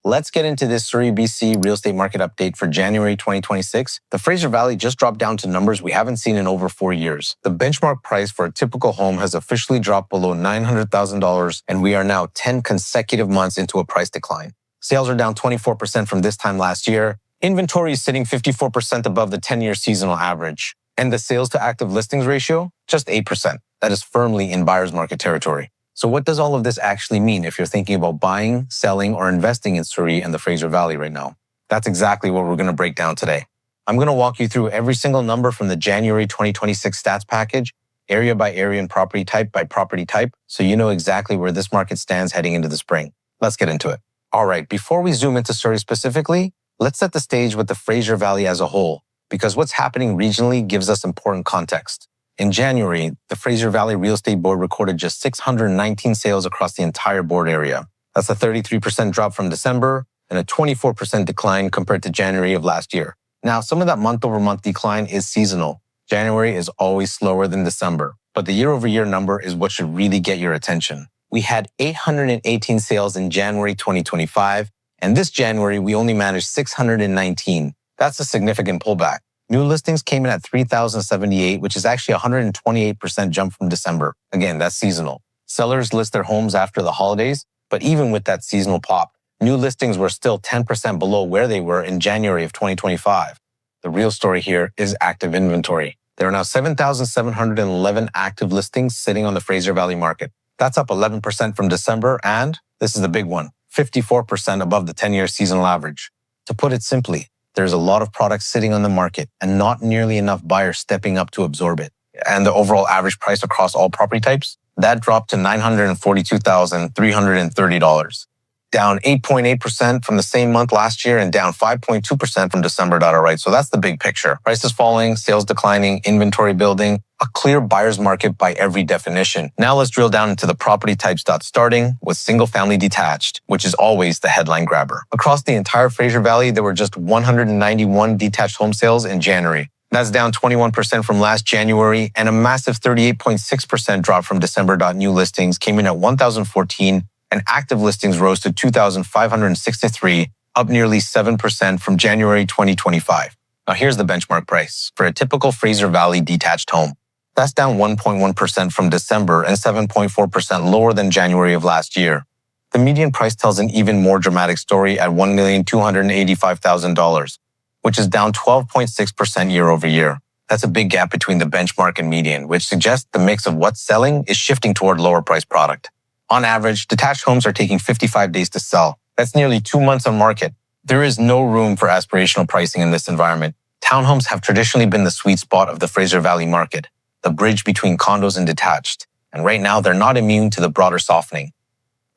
Let's get into this Surrey, BC real estate market update for January 2026. The Fraser Valley just dropped down to numbers we haven't seen in over 4 years. The benchmark price for a typical home has officially dropped below $900,000, and we are now 10 consecutive months into a price decline. Sales are down 24% from this time last year. Inventory is sitting 54% above the 10-year seasonal average. And the sales to active listings ratio, just 8%. That is firmly in buyer's market territory. So what does all of this actually mean if you're thinking about buying, selling, or investing in Surrey and the Fraser Valley right now? That's exactly what we're going to break down today. I'm going to walk you through every single number from the January 2026 stats package, area by area and property type by property type, so you know exactly where this market stands heading into the spring. Let's get into it. All right, before we zoom into Surrey specifically, let's set the stage with the Fraser Valley as a whole, because what's happening regionally gives us important context. In January, the Fraser Valley Real Estate Board recorded just 619 sales across the entire board area. That's a 33% drop from December and a 24% decline compared to January of last year. Now, some of that month-over-month decline is seasonal. January is always slower than December, but the year-over-year number is what should really get your attention. We had 818 sales in January 2025, and this January we only managed 619. That's a significant pullback. New listings came in at 3,078, which is actually a 128% jump from December. Again, that's seasonal. Sellers list their homes after the holidays, but even with that seasonal pop, new listings were still 10% below where they were in January of 2025. The real story here is active inventory. There are now 7,711 active listings sitting on the Fraser Valley market. That's up 11% from December, and this is the big one, 54% above the 10-year seasonal average. To put it simply, there's a lot of products sitting on the market and not nearly enough buyers stepping up to absorb it. And the overall average price across all property types, that dropped to $942,330, down 8.8% from the same month last year and down 5.2% from December. Right, so that's the big picture. Prices falling, sales declining, inventory building, a clear buyer's market by every definition. Now let's drill down into the property types. Starting with single-family detached, which is always the headline grabber. Across the entire Fraser Valley, there were just 191 detached home sales in January. That's down 21% from last January and a massive 38.6% drop from December. New listings came in at 1,014 and active listings rose to 2,563, up nearly 7% from January 2025. Now here's the benchmark price for a typical Fraser Valley detached home. That's down 1.1% from December and 7.4% lower than January of last year. The median price tells an even more dramatic story at $1,285,000, which is down 12.6% year over year. That's a big gap between the benchmark and median, which suggests the mix of what's selling is shifting toward lower price product. On average, detached homes are taking 55 days to sell. That's nearly 2 months on market. There is no room for aspirational pricing in this environment. Townhomes have traditionally been the sweet spot of the Fraser Valley market, the bridge between condos and detached. And right now, they're not immune to the broader softening.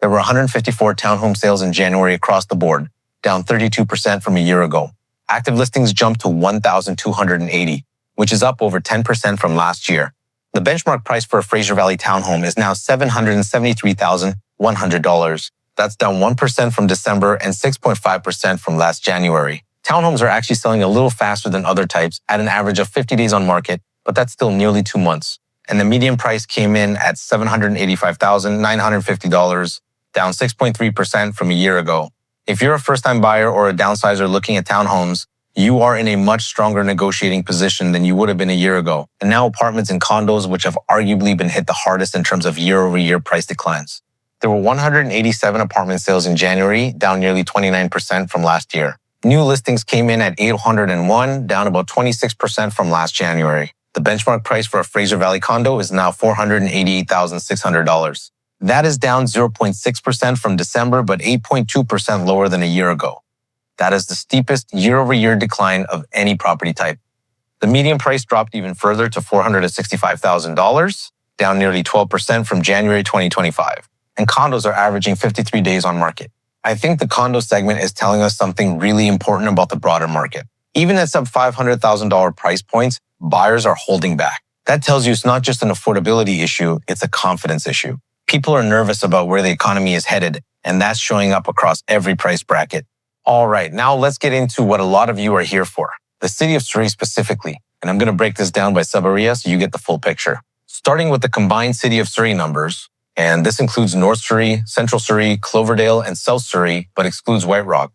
There were 154 townhome sales in January across the board, down 32% from a year ago. Active listings jumped to 1,280, which is up over 10% from last year. The benchmark price for a Fraser Valley townhome is now $773,100. That's down 1% from December and 6.5% from last January. Townhomes are actually selling a little faster than other types at an average of 50 days on market, but that's still nearly 2 months. And the median price came in at $785,950, down 6.3% from a year ago. If you're a first-time buyer or a downsizer looking at townhomes, you are in a much stronger negotiating position than you would have been a year ago. And now apartments and condos, which have arguably been hit the hardest in terms of year-over-year price declines. There were 187 apartment sales in January, down nearly 29% from last year. New listings came in at 801, down about 26% from last January. The benchmark price for a Fraser Valley condo is now $488,600. That is down 0.6% from December, but 8.2% lower than a year ago. That is the steepest year-over-year decline of any property type. The median price dropped even further to $465,000, down nearly 12% from January 2025. And condos are averaging 53 days on market. I think the condo segment is telling us something really important about the broader market. Even at sub $500,000 price points, buyers are holding back. That tells you it's not just an affordability issue, it's a confidence issue. People are nervous about where the economy is headed, and that's showing up across every price bracket. All right, now let's get into what a lot of you are here for, the city of Surrey specifically. And I'm going to break this down by sub-area so you get the full picture. Starting with the combined city of Surrey numbers, And this includes North Surrey, Central Surrey, Cloverdale, and South Surrey, but excludes White Rock.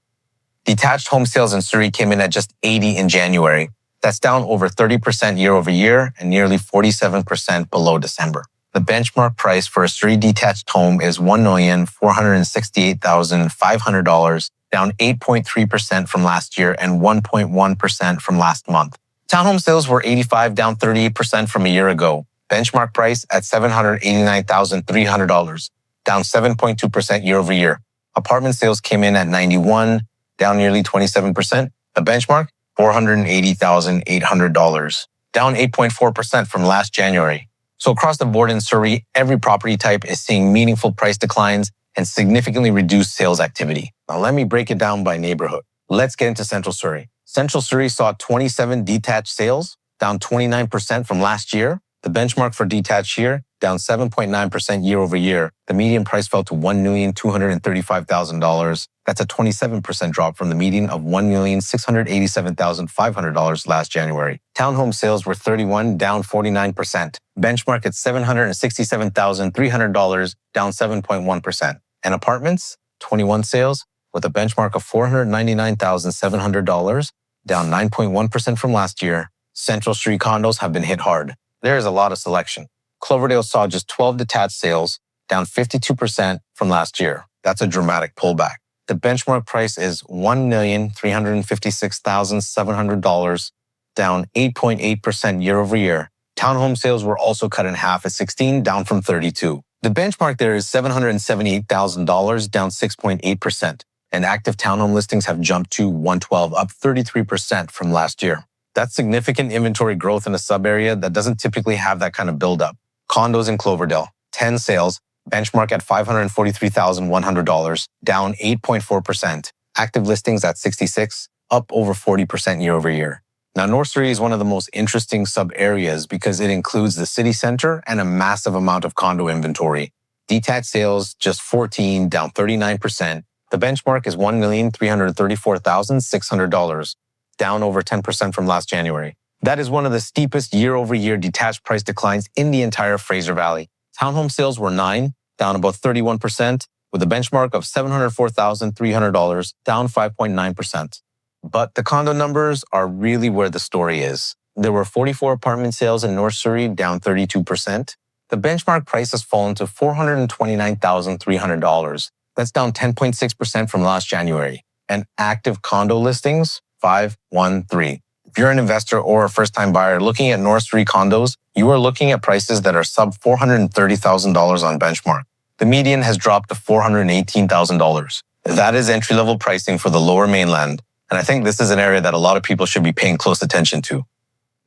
Detached home sales in Surrey came in at just 80 in January. That's down over 30% year over year and nearly 47% below December. The benchmark price for a Surrey detached home is $1,468,500, down 8.3% from last year and 1.1% from last month. Townhome sales were 85, down 38% from a year ago. Benchmark price at $789,300, down 7.2% year over year. Apartment sales came in at 91, down nearly 27%. The benchmark, $480,800, down 8.4% from last January. So across the board in Surrey, every property type is seeing meaningful price declines and significantly reduced sales activity. Now let me break it down by neighborhood. Let's get into Central Surrey. Central Surrey saw 27 detached sales, down 29% from last year. The benchmark for detached here, down 7.9% year over year. The median price fell to $1,235,000. That's a 27% drop from the median of $1,687,500 last January. Townhome sales were 31, down 49%. Benchmark at $767,300, down 7.1%. And apartments, 21 sales, with a benchmark of $499,700, down 9.1% from last year. Central Street condos have been hit hard. There is a lot of selection. Cloverdale saw just 12 detached sales, down 52% from last year. That's a dramatic pullback. The benchmark price is $1,356,700, down 8.8% year over year. Townhome sales were also cut in half at 16, down from 32. The benchmark there is $778,000, down 6.8%. And active townhome listings have jumped to 112, up 33% from last year. That's significant inventory growth in a sub-area that doesn't typically have that kind of buildup. Condos in Cloverdale, 10 sales, benchmark at $543,100, down 8.4%. Active listings at 66, up over 40% year over year. Now, North Surrey is one of the most interesting sub-areas because it includes the city center and a massive amount of condo inventory. Detached sales, just 14, down 39%. The benchmark is $1,334,600. Down over 10% from last January. That is one of the steepest year-over-year detached price declines in the entire Fraser Valley. Townhome sales were 9, down about 31%, with a benchmark of $704,300, down 5.9%. But the condo numbers are really where the story is. There were 44 apartment sales in North Surrey, down 32%. The benchmark price has fallen to $429,300. That's down 10.6% from last January. And active condo listings, 513. If you're an investor or a first-time buyer looking at North Surrey condos, you are looking at prices that are sub $430,000 on benchmark. The median has dropped to $418,000. That is entry-level pricing for the lower mainland, and I think this is an area that a lot of people should be paying close attention to.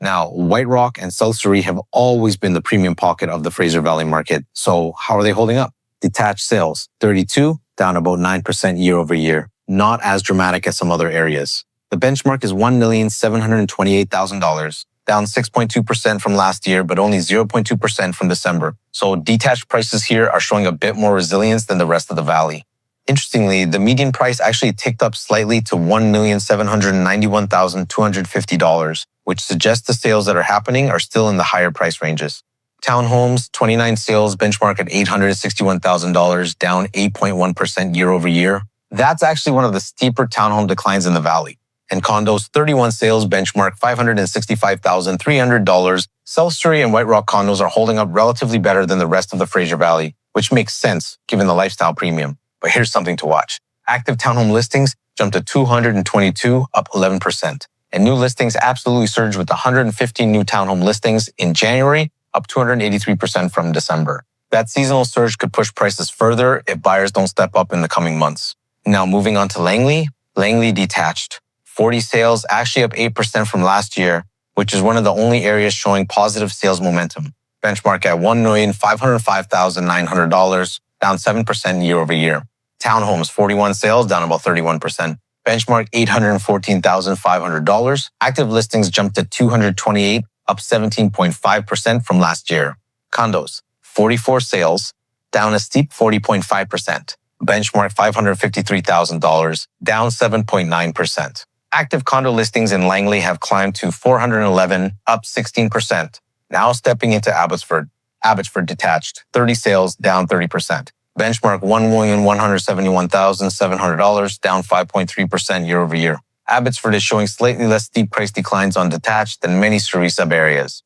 Now, White Rock and South Surrey have always been the premium pocket of the Fraser Valley market, so how are they holding up? Detached sales, 32, down about 9% year over year. Not as dramatic as some other areas. The benchmark is $1,728,000, down 6.2% from last year, but only 0.2% from December. So detached prices here are showing a bit more resilience than the rest of the valley. Interestingly, the median price actually ticked up slightly to $1,791,250, which suggests the sales that are happening are still in the higher price ranges. Townhomes, 29 sales, benchmark at $861,000, down 8.1% year over year. That's actually one of the steeper townhome declines in the valley. And condos, 31 sales, benchmark $565,300. South Surrey and White Rock condos are holding up relatively better than the rest of the Fraser Valley, which makes sense given the lifestyle premium. But here's something to watch. Active townhome listings jumped to 222, up 11%. And new listings absolutely surged with 115 new townhome listings in January, up 283% from December. That seasonal surge could push prices further if buyers don't step up in the coming months. Now moving on to Langley. Langley detached. 40 sales, actually up 8% from last year, which is one of the only areas showing positive sales momentum. Benchmark at $1,505,900, down 7% year over year. Townhomes, 41 sales, down about 31%. Benchmark $814,500. Active listings jumped to 228, up 17.5% from last year. Condos, 44 sales, down a steep 40.5%. Benchmark $553,000, down 7.9%. Active condo listings in Langley have climbed to 411, up 16%. Now stepping into Abbotsford. Abbotsford Detached, 30 sales, down 30%. Benchmark $1,171,700, down 5.3% year over year. Abbotsford is showing slightly less steep price declines on Detached than many Surrey sub-areas.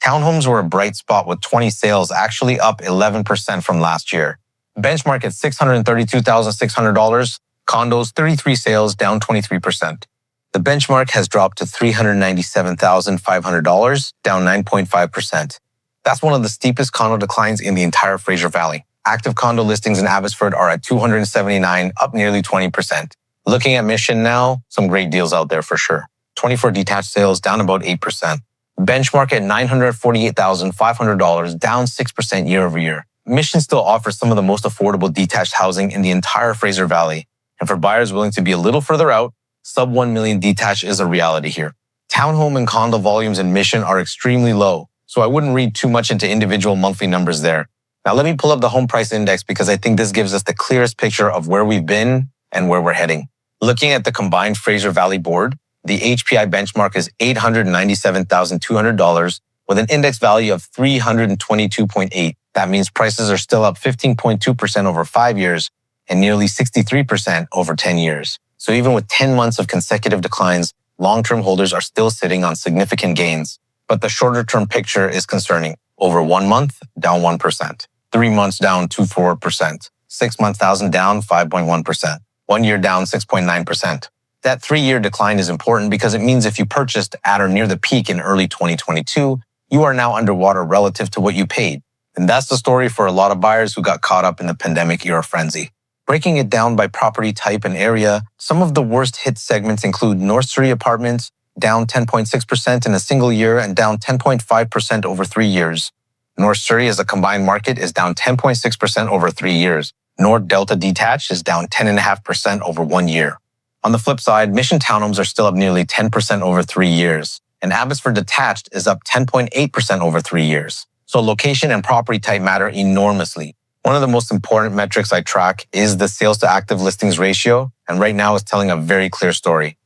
Townhomes were a bright spot with 20 sales actually up 11% from last year. Benchmark at $632,600, Condos 33 sales down 23%. The benchmark has dropped to $397,500, down 9.5%. That's one of the steepest condo declines in the entire Fraser Valley. Active condo listings in Abbotsford are at 279, up nearly 20%. Looking at Mission now, some great deals out there for sure. 24 detached sales down about 8%. Benchmark at $948,500, down 6% year over year. Mission still offers some of the most affordable detached housing in the entire Fraser Valley. And for buyers willing to be a little further out, sub 1 million detached is a reality here. Townhome and condo volumes in Mission are extremely low, so I wouldn't read too much into individual monthly numbers there. Now let me pull up the home price index because I think this gives us the clearest picture of where we've been and where we're heading. Looking at the combined Fraser Valley board, the HPI benchmark is $897,200 with an index value of 322.8. That means prices are still up 15.2% over 5 years and nearly 63% over 10 years. So even with 10 months of consecutive declines, long-term holders are still sitting on significant gains. But the shorter-term picture is concerning. Over 1 month, down 1%. 3 months, down 2.4%. 6 months, down 5.1%. 1 year, down 6.9%. That 3-year decline is important because it means if you purchased at or near the peak in early 2022, you are now underwater relative to what you paid. And that's the story for a lot of buyers who got caught up in the pandemic-era frenzy. Breaking it down by property type and area, some of the worst hit segments include North Surrey apartments, down 10.6% in a single year and down 10.5% over 3 years. North Surrey as a combined market is down 10.6% over 3 years. North Delta Detached is down 10.5% over 1 year. On the flip side, Mission Townhomes are still up nearly 10% over 3 years. And Abbotsford Detached is up 10.8% over 3 years. So location and property type matter enormously. One of the most important metrics I track is the sales to active listings ratio, and right now it's telling a very clear story.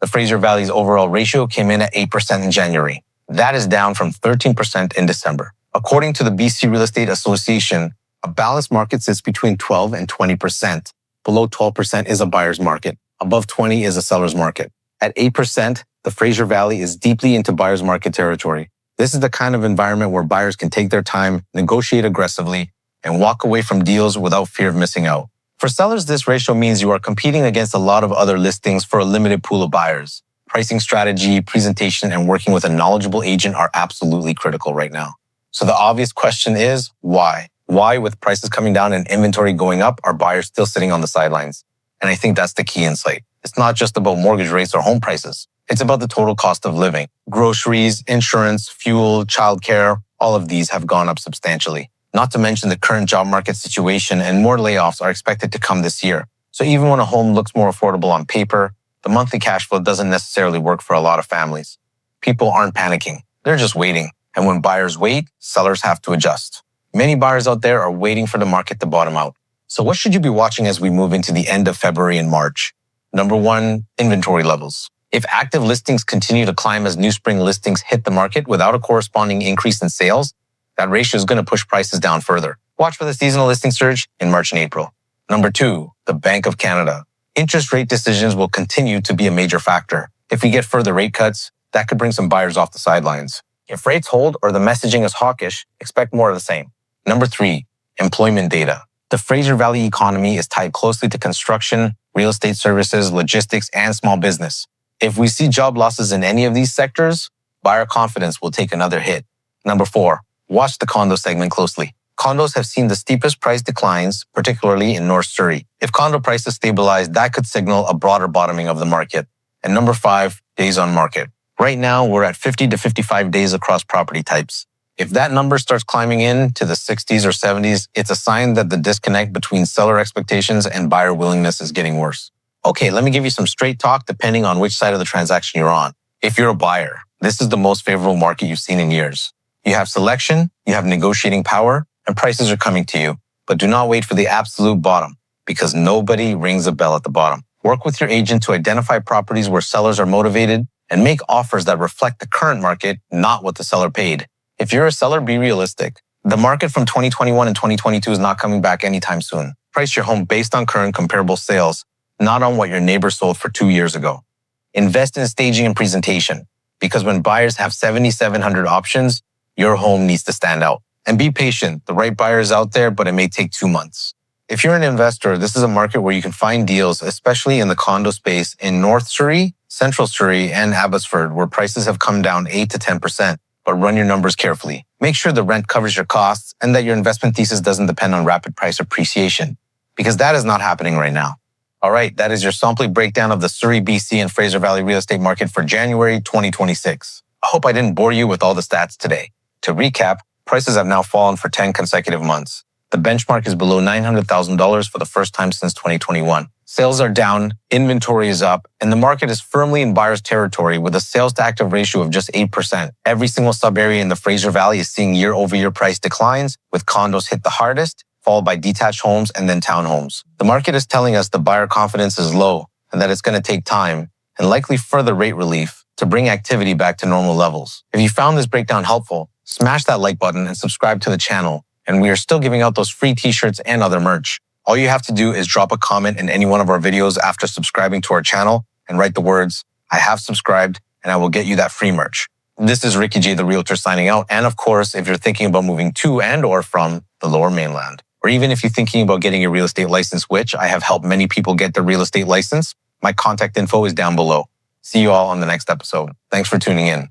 The Fraser Valley's overall ratio came in at 8% in January. That is down from 13% in December. According to the BC Real Estate Association, a balanced market sits between 12 and 20%. Below 12% is a buyer's market. Above 20 is a seller's market. At 8%, the Fraser Valley is deeply into buyer's market territory. This is the kind of environment where buyers can take their time, negotiate aggressively, and walk away from deals without fear of missing out. For sellers, this ratio means you are competing against a lot of other listings for a limited pool of buyers. Pricing strategy, presentation, and working with a knowledgeable agent are absolutely critical right now. So the obvious question is, why? Why, with prices coming down and inventory going up, are buyers still sitting on the sidelines? And I think that's the key insight. It's not just about mortgage rates or home prices. It's about the total cost of living. Groceries, insurance, fuel, childcare, all of these have gone up substantially. Not to mention the current job market situation, and more layoffs are expected to come this year. So even when a home looks more affordable on paper, the monthly cash flow doesn't necessarily work for a lot of families. People aren't panicking. They're just waiting. And when buyers wait, sellers have to adjust. Many buyers out there are waiting for the market to bottom out. So what should you be watching as we move into the end of February and March? Number 1, inventory levels. If active listings continue to climb as new spring listings hit the market without a corresponding increase in sales, that ratio is going to push prices down further. Watch for the seasonal listing surge in March and April. Number 2, the Bank of Canada. Interest rate decisions will continue to be a major factor. If we get further rate cuts, that could bring some buyers off the sidelines. If rates hold or the messaging is hawkish, expect more of the same. Number 3, employment data. The Fraser Valley economy is tied closely to construction, real estate services, logistics, and small business. If we see job losses in any of these sectors, buyer confidence will take another hit. Number 4, watch the condo segment closely. Condos have seen the steepest price declines, particularly in North Surrey. If condo prices stabilize, that could signal a broader bottoming of the market. And number 5, days on market. Right now, we're at 50 to 55 days across property types. If that number starts climbing into the 60s or 70s, it's a sign that the disconnect between seller expectations and buyer willingness is getting worse. Okay, let me give you some straight talk depending on which side of the transaction you're on. If you're a buyer, this is the most favorable market you've seen in years. You have selection, you have negotiating power, and prices are coming to you. But do not wait for the absolute bottom, because nobody rings a bell at the bottom. Work with your agent to identify properties where sellers are motivated and make offers that reflect the current market, not what the seller paid. If you're a seller, be realistic. The market from 2021 and 2022 is not coming back anytime soon. Price your home based on current comparable sales, not on what your neighbor sold for 2 years ago. Invest in staging and presentation, because when buyers have 7,700 options, your home needs to stand out. And be patient. The right buyer is out there, but it may take 2 months. If you're an investor, this is a market where you can find deals, especially in the condo space in North Surrey, Central Surrey, and Abbotsford, where prices have come down 8 to 10%. But run your numbers carefully. Make sure the rent covers your costs and that your investment thesis doesn't depend on rapid price appreciation, because that is not happening right now. All right, that is your sample breakdown of the Surrey, BC, and Fraser Valley real estate market for January 2026. I hope I didn't bore you with all the stats today. To recap, prices have now fallen for 10 consecutive months. The benchmark is below $900,000 for the first time since 2021. Sales are down, inventory is up, and the market is firmly in buyer's territory with a sales to active ratio of just 8%. Every single sub-area in the Fraser Valley is seeing year-over-year price declines, with condos hit the hardest, followed by detached homes and then townhomes. The market is telling us the buyer confidence is low and that it's going to take time and likely further rate relief to bring activity back to normal levels. If you found this breakdown helpful, smash that like button and subscribe to the channel. And we are still giving out those free t-shirts and other merch. All you have to do is drop a comment in any one of our videos after subscribing to our channel and write the words, "I have subscribed," and I will get you that free merch. This is Ricky J, the Realtor, signing out. And of course, if you're thinking about moving to and or from the Lower Mainland, or even if you're thinking about getting a real estate license, which I have helped many people get their real estate license, my contact info is down below. See you all on the next episode. Thanks for tuning in.